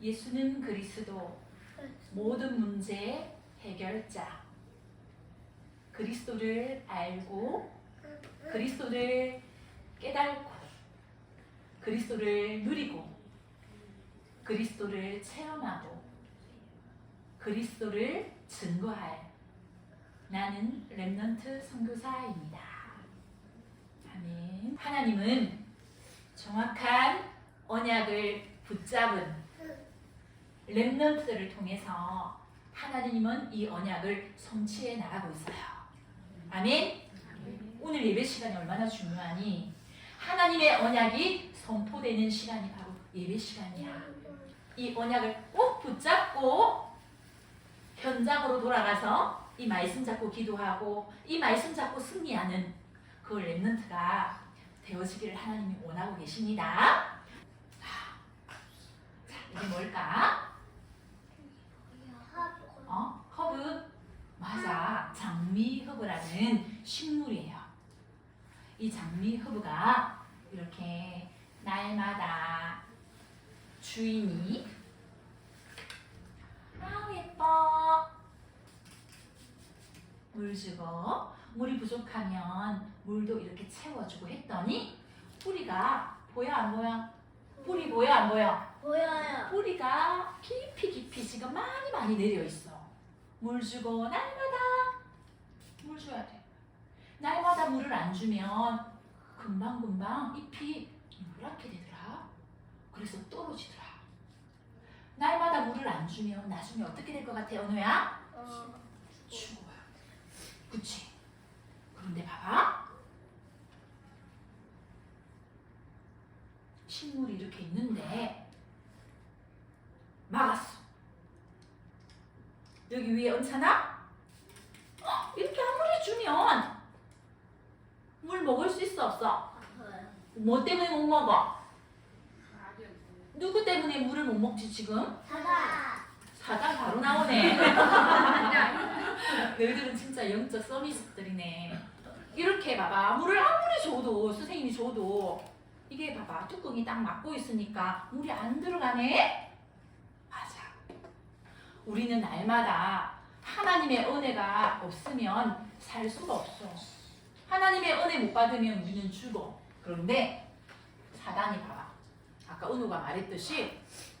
예수는 그리스도, 모든 문제 해결자. 그리스도를 알고 그리스도를 깨닫고 그리스도를 누리고 그리스도를 체험하고 그리스도를 증거할 나는 렘넌트 선교사입니다. 아멘. 하나님은 정확한 언약을 붙잡은 렘넌트들을 통해서 하나님은 이 언약을 성취해 나가고 있어요. 아멘. 오늘 예배 시간이 얼마나 중요하니? 하나님의 언약이 선포되는 시간이 바로 예배 시간이야. 이 언약을 꼭 붙잡고 현장으로 돌아가서 이 말씀 잡고 기도하고 이 말씀 잡고 승리하는 그 렘넌트가 되어지기를 하나님이 원하고 계십니다. 자, 이게 뭘까? 허브. 맞아. 장미허브라는 식물이에요. 이 장미허브가 이렇게 날마다 주인이 아우 예뻐 물 주고 물이 부족하면 물도 이렇게 채워주고 했더니 뿌리가 보여 안 보여? 뿌리 보여 안 보여? 보여요. 뿌리가 깊이 지금 많이 내려 있어. 물 주고 날마다 물 줘야 돼. 날마다 물을 안 주면 금방 잎이 노랗게 되더라. 그래서 떨어지더라. 날마다 물을 안 주면 나중에 어떻게 될 것 같아, 언호야? 죽어요. 그치? 그런데 봐봐. 식물이 이렇게 있는데 막았어. 여기 위에 얹잖아? 이렇게 아무리 주면 물 먹을 수 있어 없어? 뭐 때문에 못 먹어? 누구 때문에 물을 못 먹지 지금? 사단 바로 나오네. 너희들은 진짜 영적 서비스들이네. 이렇게 봐봐. 물을 아무리 줘도 선생님이 줘도 이게 봐봐. 뚜껑이 딱 막고 있으니까 물이 안 들어가네? 맞아. 우리는 날마다 하나님의 은혜가 없으면 살 수가 없어. 하나님의 은혜 못 받으면 우리는 죽어. 그런데 사단이 봐봐. 아까 은우가 말했듯이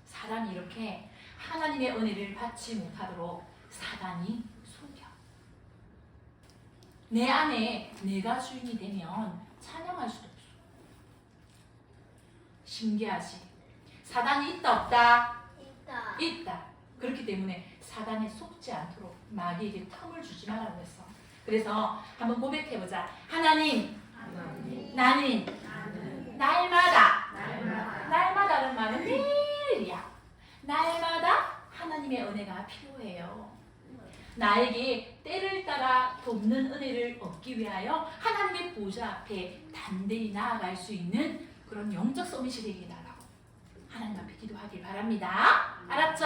사단이 이렇게 하나님의 은혜를 받지 못하도록 사단이 속여. 내 안에 내가 주인이 되면 찬양할 수도 없어. 신기하지? 사단이 있다 없다? 있다. 그렇기 때문에 사단에 속지 않도록 마귀에게 틈을 주지 말라고 했어. 그래서 한번 고백해보자. 하나님, 나는 날마다는 말은 매일이야. 날마다 하나님의 은혜가 필요해요. 나에게 때를 따라 돕는 은혜를 얻기 위하여 하나님의 보좌 앞에 단대히 나아갈 수 있는 그런 영적 서밋이 되게 해달라고 하나님 앞에 기도하길 바랍니다. 알았죠?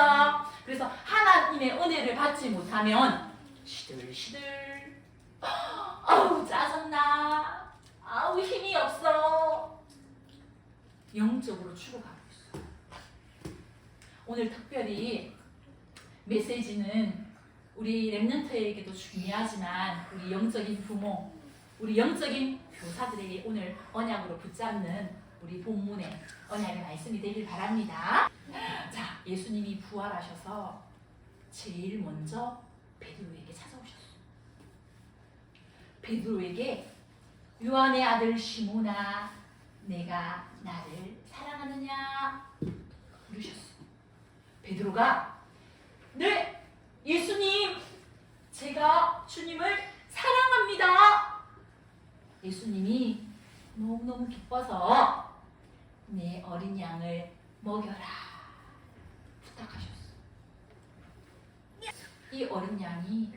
그래서 하나님의 은혜를 받지 못하면 시들시들 아우 짜증나, 아우 힘이 없어, 영적으로 죽어가고 있어. 오늘 특별히 메시지는 우리 렘넌트에게도 중요하지만 우리 영적인 부모, 우리 영적인 교사들에게 오늘 언약으로 붙잡는 우리 본문의 언약의 말씀이 되길 바랍니다. 자, 예수님이 부활하셔서 제일 먼저 베드로에게 찾아오셨어. 베드로에게 요한의 아들 시몬아, 내가 나를 사랑하느냐 물으셨어. 베드로가 네, 예수님, 제가 주님을 사랑합니다. 예수님이 너무너무 기뻐서 내 어린 양을 먹여라 부탁하셨어. 이 어린 양이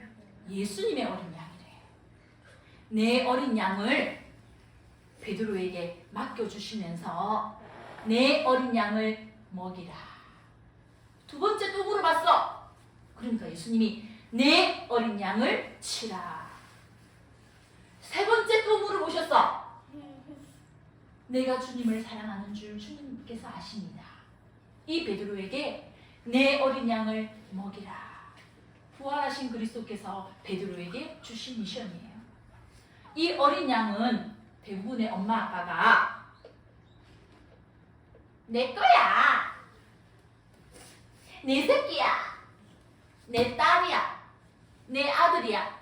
예수님의 어린 양이래. 내 어린 양을 베드로에게 맡겨주시면서 내 어린 양을 먹이라. 두 번째 또 물어봤어. 그러니까 예수님이 내 어린 양을 치라. 세 번째 또 물어보셨어. 내가 주님을 사랑하는 줄 주님께서 아십니다. 이 베드로에게 내 어린 양을 먹이라. 부활하신 그리스도께서 베드로에게 주신 미션이에요. 이 어린 양은 대부분의 엄마 아빠가 내 거야, 내 새끼야, 내 딸이야, 내 아들이야,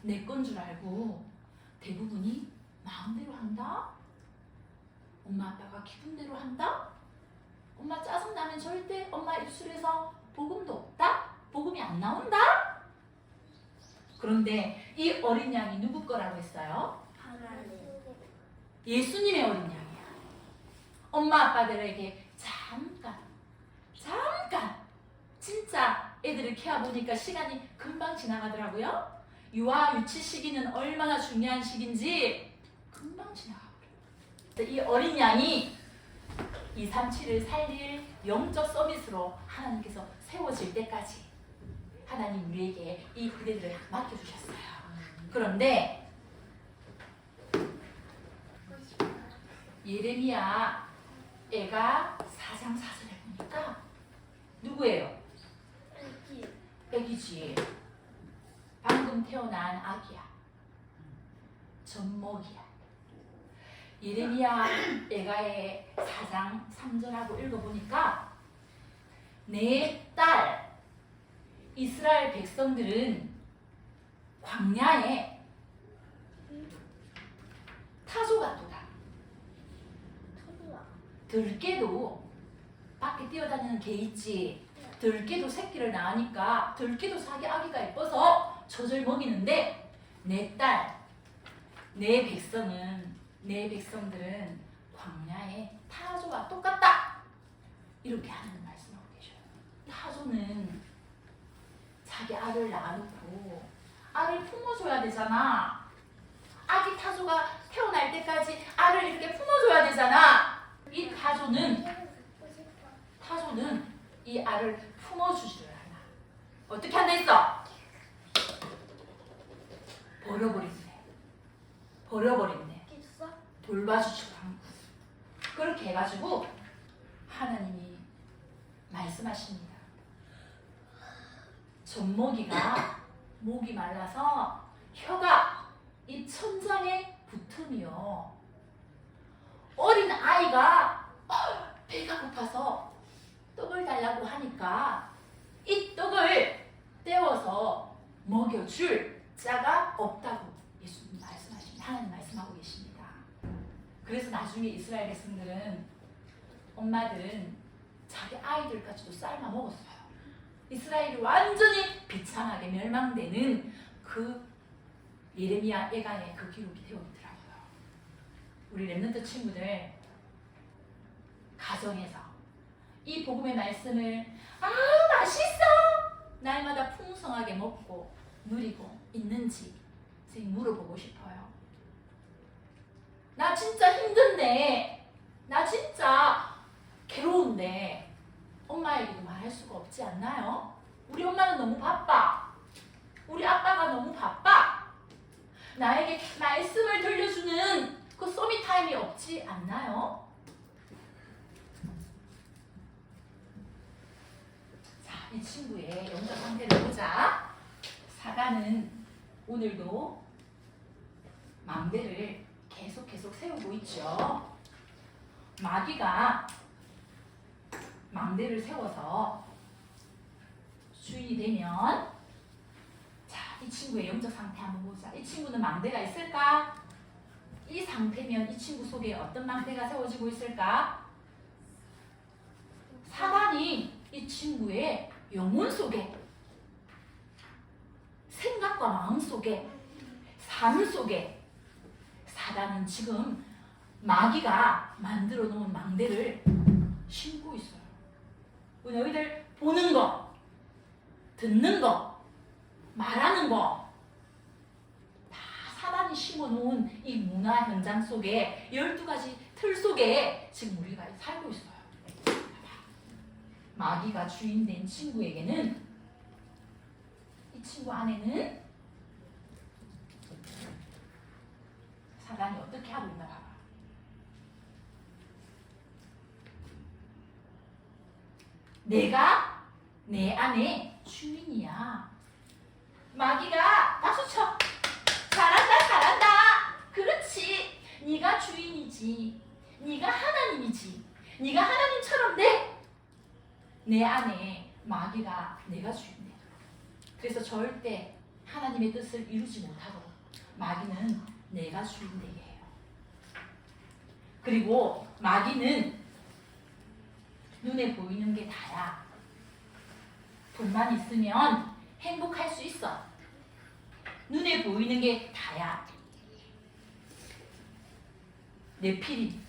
내 건 줄 알고 대부분이 마음대로 한다? 엄마 아빠가 기분대로 한다? 엄마 짜증나면 절대 엄마 입술에서 복음도 없다? 복음이 안 나온다? 그런데 이 어린 양이 누구 거라고 했어요? 하나님. 예수님의 어린 양이야. 엄마 아빠들에게 잠깐 진짜 애들을 키워보니까 시간이 금방 지나가더라고요. 유아 유치 시기는 얼마나 중요한 시기인지 금방 지나가버려요. 이 어린 양이 237을 살릴 영적 서밋으로 하나님께서 세워질 때까지 하나님 우리에게 이 그대들을 맡겨주셨어요. 그런데 예레미야 애가 4장 4절에 보니까 누구예요? 애기지. 방금 태어난 아기야. 젖먹이야. 예레미야 애가의 4장 3절하고 읽어보니까 내 딸 이스라엘 백성들은 광야에 타조같도다. 들깨도 밖에 뛰어다니는 개 있지. 들깨도 새끼를 낳으니까 들깨도 자기 아기가 예뻐서 젖을 먹이는데 내 딸, 내 백성들은 광야의 타조와 똑같다. 이렇게 하나님 말씀하고 계셔요. 타조는 자기 알을 낳아놓고 알을 품어줘야 되잖아. 아기 타조가 태어날 때까지 알을 이렇게 품어줘야 되잖아. 이 타조는 이 알을 품어주지를 않아. 어떻게 한다 했어? 버려버렸네. 돌봐주지도 않고. 그렇게 해가지고 하나님이 말씀하십니다. 젖먹이가 목이 말라서 혀가 이 천장에 붙으며 어린 아이가 배가 고파서 떡을 달라고 하니까 이 떡을 떼어서 먹여줄 자가 없다고 예수님 말씀하십니다. 하나님 말씀하고 계십니다. 그래서 나중에 이스라엘 백성들은 엄마들은 자기 아이들까지도 삶아 먹었어요. 이스라엘이 완전히 비참하게 멸망되는 그 예레미야 애간의 그 기록이 되어 있더라고요. 우리 렘넌트 친구들 가정에서 이 복음의 말씀을 맛있어! 날마다 풍성하게 먹고 누리고 있는지 선생님 물어보고 싶어요. 나 진짜 힘든데, 나 진짜 괴로운데 엄마에게도 말할 수가 없지 않나요? 우리 엄마는 너무 바빠. 우리 아빠가 너무 바빠. 나에게 말씀을 들려주는 그 소미 타임이 없지 않나요? 자, 이 친구의 영적 상태를 보자. 사단은 오늘도 망대를 계속 세우고 있죠. 마귀가 망대를 세워서 주인이 되면, 자, 이 친구의 영적 상태 한번 보자. 이 친구는 망대가 있을까? 이 상태면 이 친구 속에 어떤 망대가 세워지고 있을까? 사단이 이 친구의 영혼 속에, 생각과 마음 속에, 삶 속에 사단은 지금 마귀가 만들어 놓은 망대를 심고 있어요. 너희들 보는 거, 듣는 거, 말하는 거 다 사단이 심어놓은 이 문화 현장 속에 12가지 틀 속에 지금 우리가 살고 있어요. 마귀가 주인된 친구에게는, 이 친구 안에는 사단이 어떻게 하고 있나 봐봐. 내가 내 안에 주인이야. 마귀가 박수쳐. 잘한다 잘한다. 그렇지. 네가 주인이지. 네가 하나님이지. 네가 하나님처럼 돼. 내 안에 마귀가 내가 주인이야. 그래서 절대 하나님의 뜻을 이루지 못하고 마귀는 내가 주인 되게 해요. 그리고 마귀는 눈에 보이는 게 다야. 돈만 있으면 행복할 수 있어. 눈에 보이는 게 다야. 네피림.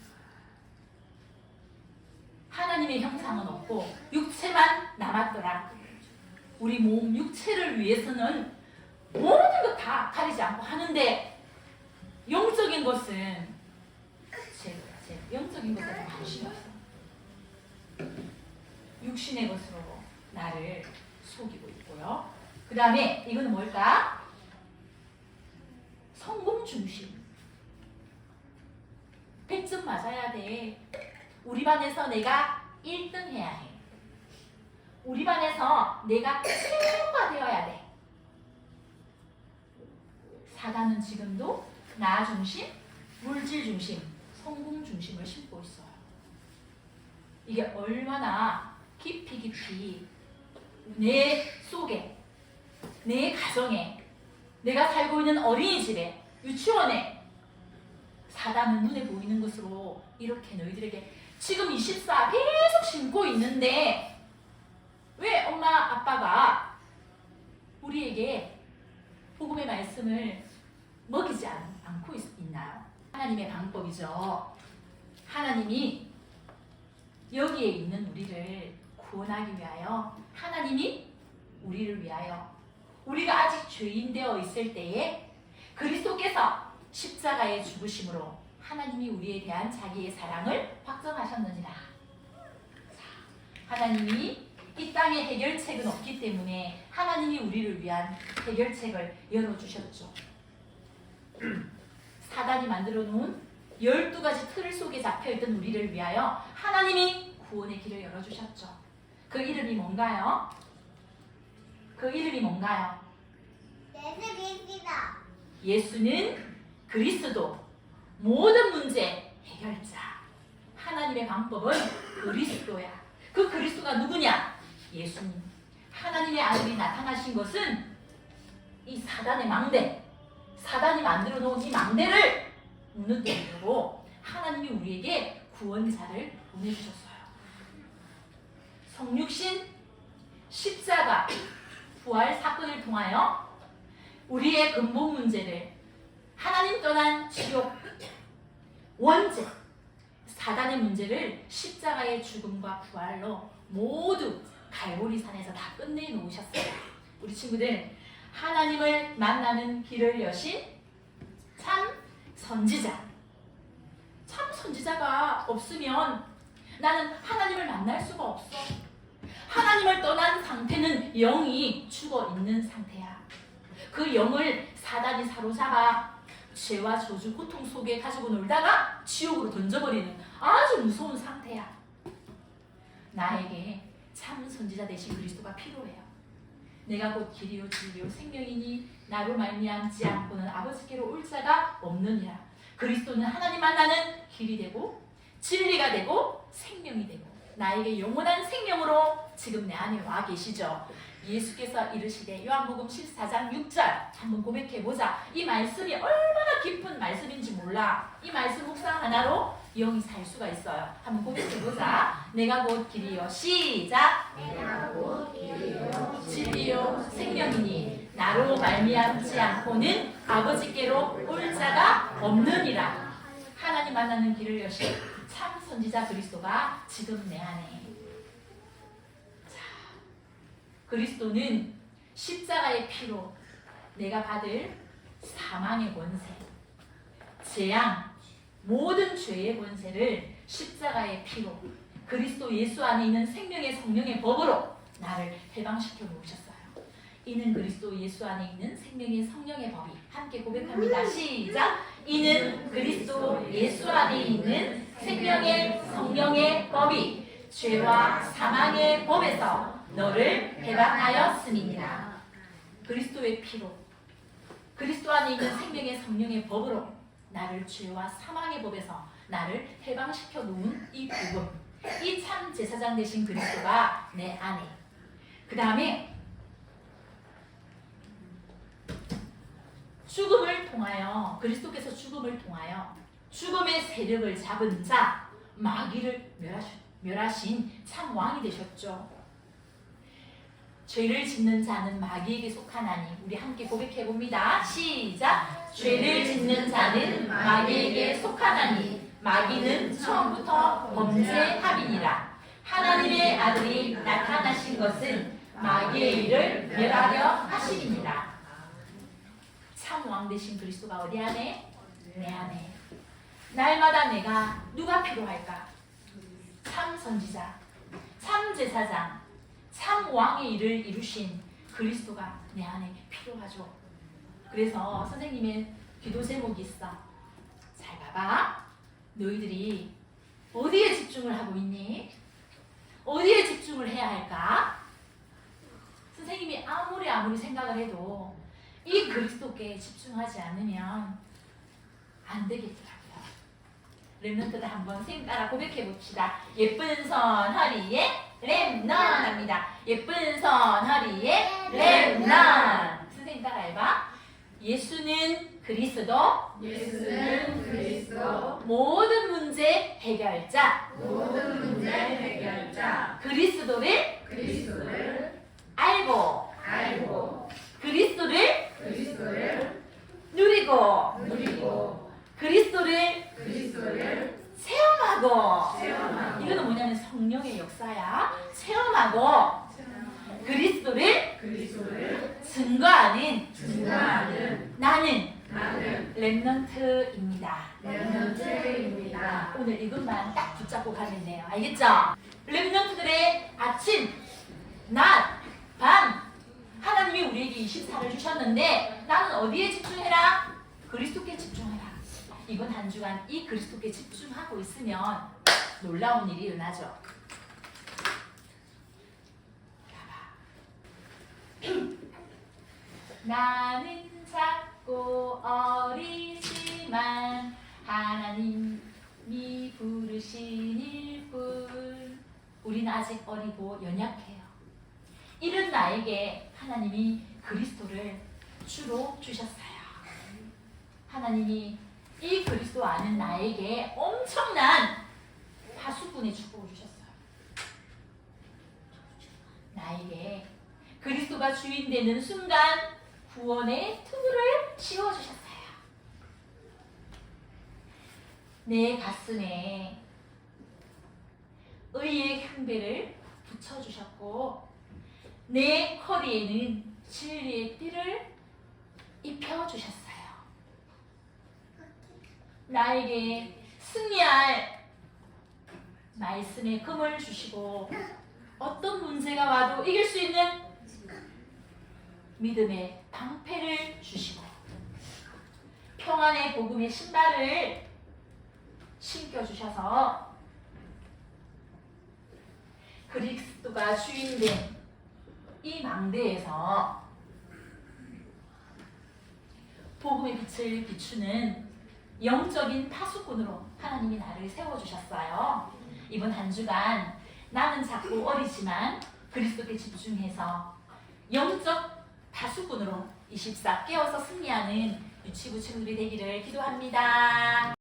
하나님의 형상은 없고 육체만 남았더라. 우리 몸 육체를 위해서는 모든 것 다 가리지 않고 하는데 영적인 것은 영적인 것에 관심이 없어. 육신의 것으로 나를 속이고 있고요. 그 다음에 이건 뭘까? 성공 중심. 100점 맞아야 돼. 우리 반에서 내가 1등 해야 해. 우리 반에서 내가 최고가 되어야 돼. 사단은 지금도 나 중심, 물질 중심, 성공 중심을 심고 있어요. 이게 얼마나 깊이 내 속에, 내 가정에, 내가 살고 있는 어린이집에, 유치원에 사단은 눈에 보이는 것으로 이렇게 너희들에게 지금 24 계속 심고 있는데 왜 엄마 아빠가 우리에게 복음의 말씀을 먹이지 않고 있나요? 하나님의 방법이죠. 하나님이 여기에 있는 우리를 구원하기 위하여, 하나님이 우리를 위하여, 우리가 아직 죄인 되어 있을 때에 그리스도께서 십자가의 죽으심으로 하나님이 우리에 대한 자기의 사랑을 확정하셨느니라. 하나님이 이 땅에 해결책은 없기 때문에 하나님이 우리를 위한 해결책을 열어주셨죠. 사단이 만들어 놓은 12가지 틀 속에 잡혀있던 우리를 위하여 하나님이 구원의 길을 열어주셨죠. 그 이름이 뭔가요? 그 이름이 뭔가요? 예수는 그리스도, 모든 문제 해결자. 하나님의 방법은 그리스도야. 그 그리스도가 누구냐? 예수님. 하나님의 아들이 나타나신 것은 이 사단의 망대, 사단이 만들어 놓은 이 망대를 무너뜨리려고 하나님이 우리에게 구원자를 보내주셨어요. 성육신, 십자가, 부활 사건을 통하여 우리의 근본 문제를, 하나님 떠난 지옥, 원죄, 사단의 문제를 십자가의 죽음과 부활로 모두 갈보리산에서 다 끝내놓으셨어요. 우리 친구들, 하나님을 만나는 길을 여신 참 선지자. 참 선지자가 없으면 나는 하나님을 만날 수가 없어. 하나님을 떠난 상태는 영이 죽어 있는 상태야. 그 영을 사단이 사로잡아 죄와 저주, 고통 속에 가지고 놀다가 지옥으로 던져버리는 아주 무서운 상태야. 나에게 참 선지자 되신 그리스도가 필요해요. 내가 곧 길이요 진리요 생명이니 나로 말미암지 않고는 아버지께로 올 자가 없느니라. 그리스도는 하나님 만나는 길이 되고 진리가 되고 생명이 되고 나에게 영원한 생명으로 지금 내 안에 와 계시죠. 예수께서 이르시되, 요한복음 14장 6절 한번 고백해보자. 이 말씀이 얼마나 깊은 말씀인지 몰라. 이 말씀 묵상 하나로 영이 살 수가 있어요. 한번 고백해보자. 내가 곧 길이요, 시작. 내가 곧 길이요 진리요 생명이니 나로 말미암지 않고는 아버지께로 올 자가 없느니라. 하나님 만나는 길을 여신 참 선지자 그리스도가 지금 내 안에. 자, 그리스도는 십자가의 피로 내가 받을 사망의 권세, 재앙, 모든 죄의 권세를 십자가의 피로 그리스도 예수 안에 있는 생명의 성령의 법으로 나를 해방시켜 놓으셨어요. 이는 그리스도 예수 안에 있는 생명의 성령의 법이. 함께 고백합니다. 시작. 이는 그리스도 예수 안에 있는 생명의 성령의 법이 죄와 사망의 법에서 너를 해방하였음이니라. 그리스도의 피로, 그리스도 안에 있는 생명의 성령의 법으로 나를 죄와 사망의 법에서 나를 해방시켜 놓은 이 복음, 이 참 제사장 되신 그리스도가 내 안에. 그 다음에 죽음을 통하여, 그리스도께서 죽음을 통하여 죽음의 세력을 잡은 자 마귀를 멸하신 참 왕이 되셨죠. 죄를 짓는 자는 마귀에게 속하나니, 우리 함께 고백해 봅니다. 시작. 죄를 짓는 자는 마귀에게 속하나니 마귀는 처음부터 범죄함이니라. 하나님의 아들이 나타나신 것은 마귀의 일을 멸하려 하심이니라. 참 왕 되신 그리스도가 어디 안에? 내 안에. 날마다 내가 누가 필요할까? 참 선지자, 참 제사장, 참 왕의 일을 이루신 그리스도가 내 안에 필요하죠. 그래서 선생님의 기도 제목이 있어. 잘 봐봐. 너희들이 어디에 집중을 하고 있니? 어디에 집중을 해야 할까? 선생님이 아무리 생각을 해도 이 그리스도께 집중하지 않으면 안 되겠더라고요. 렘넌트를 한번 선생님 따라 고백해 봅시다. 예쁜 선 허리에 렘넌 합니다. 예쁜 선 허리에 렘넌. 선생님 따라 해봐. 예수는 그리스도, 예수는 그리스도, 모든 문제 해결자, 모든 문제 해결자, 그리스도를 알고 그리스도를 그리스도를 누리고 누리고 그리스도를 체험하고. 체험하고. 이거는 뭐냐면 성령의 역사야. 체험하고 그리스도를 증거하는 나는 렘넌트입니다. 렘넌트입니다. 오늘 이것만 딱 붙잡고 가면 돼요. 알겠죠? 렘넌트들의 아침, 낮, 밤, 하나님이 우리에게 24를 주셨는데 나는 어디에 집중해라? 그리스도께 집중해라. 이번 한 주간 이 그리스도께 집중하고 있으면 놀라운 일이 일어나죠. 나는 작고 어리지만 하나님이 부르신 일뿐. 우리는 아직 어리고 연약해요. 이런 나에게 하나님이 그리스도를 주로 주셨어요. 하나님이 이 그리스도 아는 나에게 엄청난 파수꾼의 축복을 주셨어요. 나에게 그리스도가 주인 되는 순간 구원의 투구를 씌워주셨어요. 내 가슴에 의의 흉배를 붙여주셨고 내 허리에는 진리의 띠를 입혀주셨어요. 나에게 승리할 말씀의 금을 주시고 어떤 문제가 와도 이길 수 있는 믿음의 방패를 주시고 평안의 복음의 신발을 신겨주셔서 그리스도가 주인된 이 망대에서 복음의 빛을 비추는 영적인 파수꾼으로 하나님이 나를 세워주셨어요. 이번 한 주간 나는 작고 어리지만 그리스도께 집중해서 영적 파수꾼으로 24 깨어서 승리하는 유치부 친구들이 되기를 기도합니다.